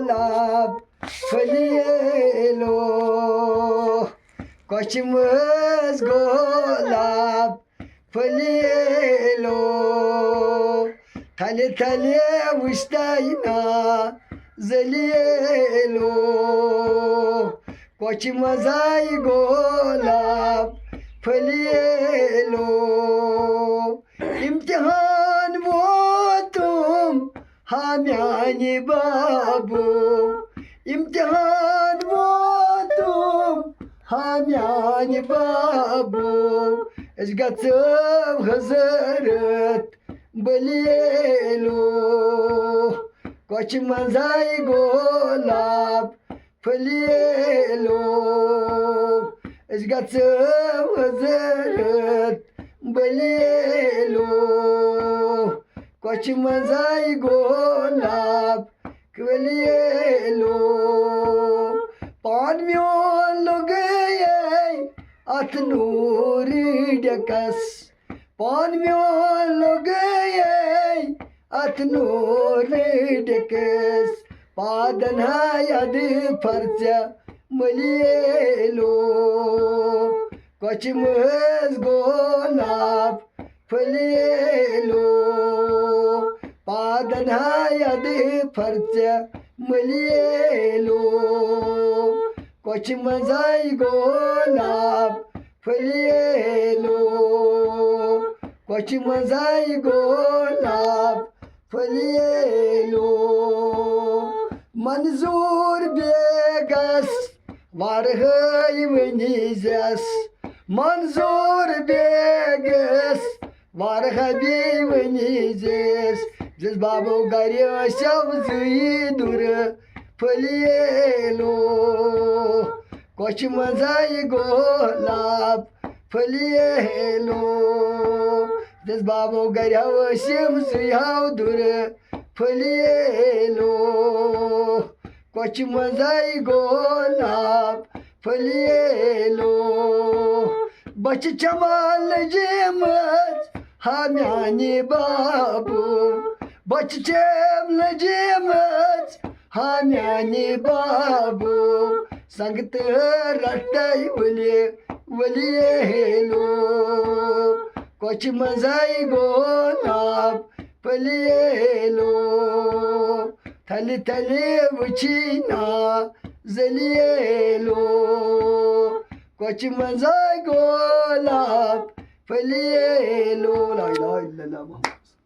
golap föliyelo koçumuz golap föliyelo tali tali ustayna zeliyelo koçumuz ay golap föliyelo imtihan bu हामीयानी बाबू इम्तिहान वो तुम हामीयानी बाबू अस गच्छम हजरत बलियलो coach मंजाई gulab फलियलो अस गच्छम हजरत बलियलो coach मंजाई gulab फलियलो पान म्योन लगे अथ नूरी डकस पान म्योन लगे अथ नूरी डकस पादन यद फर्ज मलियलो कोच मज गोलाब फलियलो पादन यद फर्ज मलियलो कोच मंजाई गोलाब फलियलो कोच मंजाई गोलाब फलियलो मंजूर बेगस वारहै वनीजस मंजूर बेगस वारहबी वनीजस जिस बाबो गरियसव जुई दूर फलियलो कोच मंजाई गोलाब फलियलो जिस बाबो गरियसव जुई दूर फलियलो कोच मंजाई गोलाब फलियलो बच चमाल जेमत हामीयानी बाबू बच चम जेमत हामीयानी बाबू संगत रटाई वलियलो कोच मंजाई गोलाब फलियलो थली थली वचीना जलियलो कोच मंजाई गोलाब फलियलो ला इलाहा इल्लल्लाह।